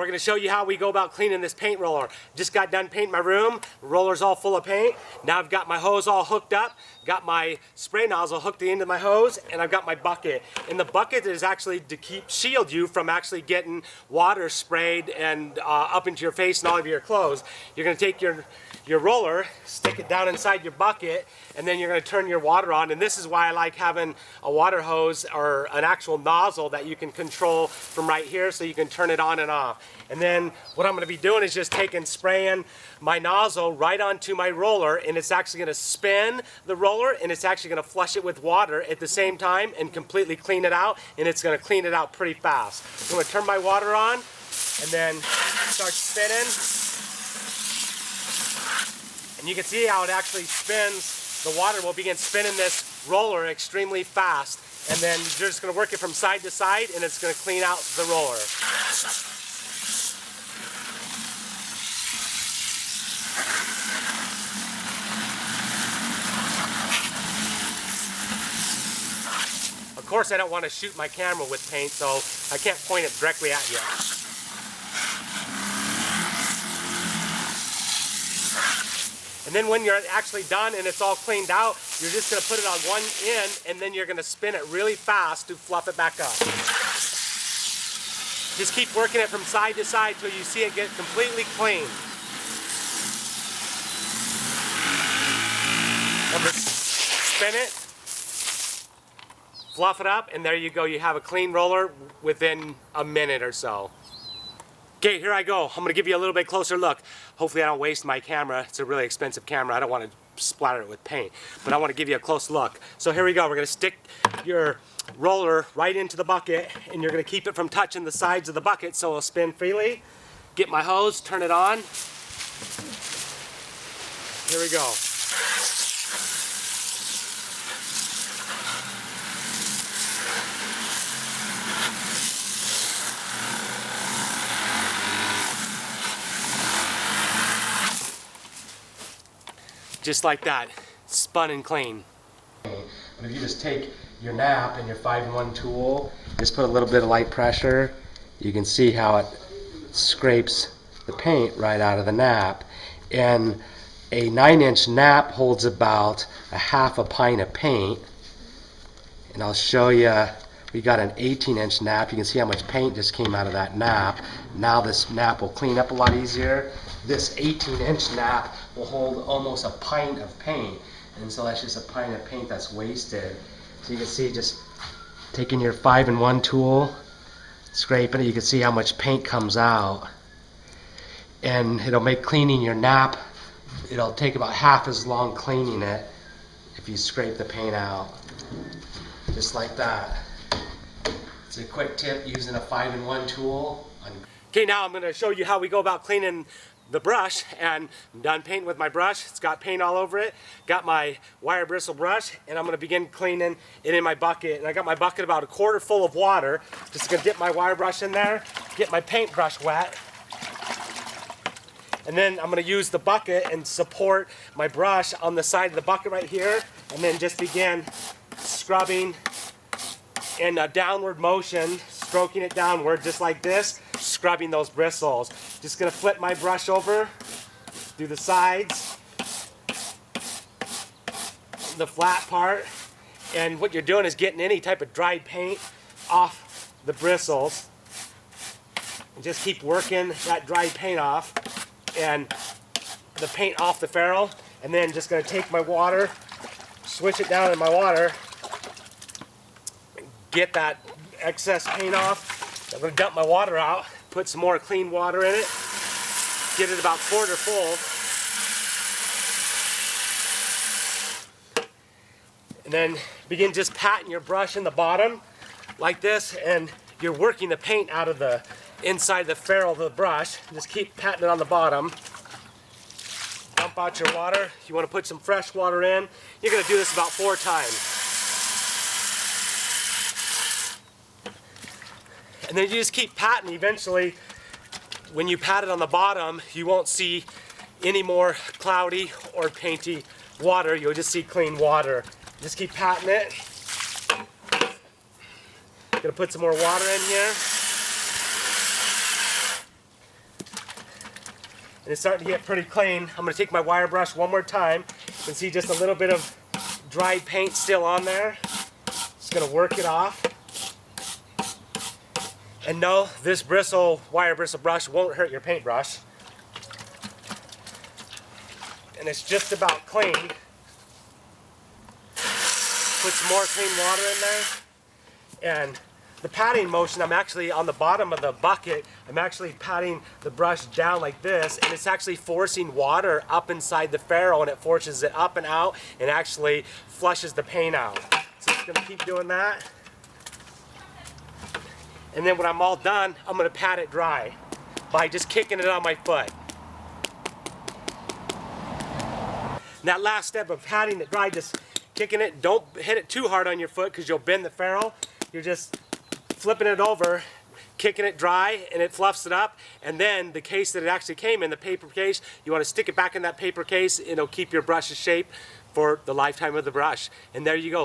We're going to show you how we go about cleaning this paint roller. Just got done painting my room. The roller's all full of paint. Now I've got my hose all hooked up, got my spray nozzle hooked into my hose, and I've got my bucket. And the bucket is actually to shield you from actually getting water sprayed and up into your face and all of your clothes. You're going to take your roller, stick it down inside your bucket, and then you're going to turn your water on. And this is why I like having a water hose or an actual nozzle that you can control from right here, so you can turn it on and off. And then what I'm going to be doing is just spraying my nozzle right onto my roller, and it's actually going to spin the roller, and it's actually going to flush it with water at the same time and completely clean it out, and it's going to clean it out pretty fast. I'm going to turn my water on and then start spinning. And you can see how it actually spins. The water will begin spinning this roller extremely fast. And then you're just going to work it from side to side, and it's going to clean out the roller. Of course, I don't want to shoot my camera with paint, so I can't point it directly at you. And then when you're actually done and it's all cleaned out, you're just going to put it on one end, and then you're going to spin it really fast to fluff it back up. Just keep working it from side to side till you see it get completely clean. And just spin it, fluff it up, and there you go. You have a clean roller within a minute or so. Okay, here I go. I'm going to give you a little bit closer look. Hopefully I don't waste my camera. It's a really expensive camera. I don't want to splatter it with paint, but I want to give you a close look. So here we go. We're going to stick your roller right into the bucket, and you're going to keep it from touching the sides of the bucket so it'll spin freely. Get my hose, turn it on. Here we go. Just like that, spun and clean. But if you just take your nap and your 5-in-1 tool, just put a little bit of light pressure, you can see how it scrapes the paint right out of the nap. And a 9-inch nap holds about a half a pint of paint. And I'll show you, we got an 18-inch nap. You can see how much paint just came out of that nap. Now this nap will clean up a lot easier. This 18-inch nap will hold almost a pint of paint, and so that's just a pint of paint that's wasted. So you can see, just taking your 5-in-1 tool, scraping it, you can see how much paint comes out, and it'll make cleaning your nap, it'll take about half as long cleaning it if you scrape the paint out, just like that. It's a quick tip using a 5-in-1 tool. Okay, now I'm going to show you how we go about cleaning the brush, and I'm done painting with my brush. It's got paint all over it. Got my wire bristle brush, and I'm going to begin cleaning it in my bucket. And I got my bucket about a quarter full of water. Just going to dip my wire brush in there, get my paintbrush wet, and then I'm going to use the bucket and support my brush on the side of the bucket right here, and then just begin scrubbing in a downward motion, stroking it downward just like this, scrubbing those bristles. Just going to flip my brush over, do the sides, the flat part, and what you're doing is getting any type of dried paint off the bristles. And just keep working that dried paint off and the paint off the ferrule, and then just going to take my water, switch it down in my water, get that excess paint off. I'm going to dump my water out, put some more clean water in it, get it about quarter full, and then begin just patting your brush in the bottom like this, and you're working the paint out of the inside the ferrule of the brush. Just keep patting it on the bottom. Dump out your water. You want to put some fresh water in. You're going to do this about 4 times. And then you just keep patting. Eventually, when you pat it on the bottom, you won't see any more cloudy or painty water. You'll just see clean water. Just keep patting it. Gonna put some more water in here. and it's starting to get pretty clean. I'm going to take my wire brush one more time. You can see just a little bit of dried paint still on there. Just going to work it off. And no, this wire bristle brush won't hurt your paintbrush. And it's just about clean. Put some more clean water in there. And the patting motion, I'm actually on the bottom of the bucket, I'm actually patting the brush down like this, and it's actually forcing water up inside the ferrule, and it forces it up and out and actually flushes the paint out. So it's gonna keep doing that. And then when I'm all done, I'm gonna pat it dry by just kicking it on my foot. And that last step of patting it dry, just kicking it, don't hit it too hard on your foot because you'll bend the ferrule. You're just flipping it over, kicking it dry, and it fluffs it up. And then the case that it actually came in, the paper case, you want to stick it back in that paper case. It'll keep your brush's shape for the lifetime of the brush. And there you go.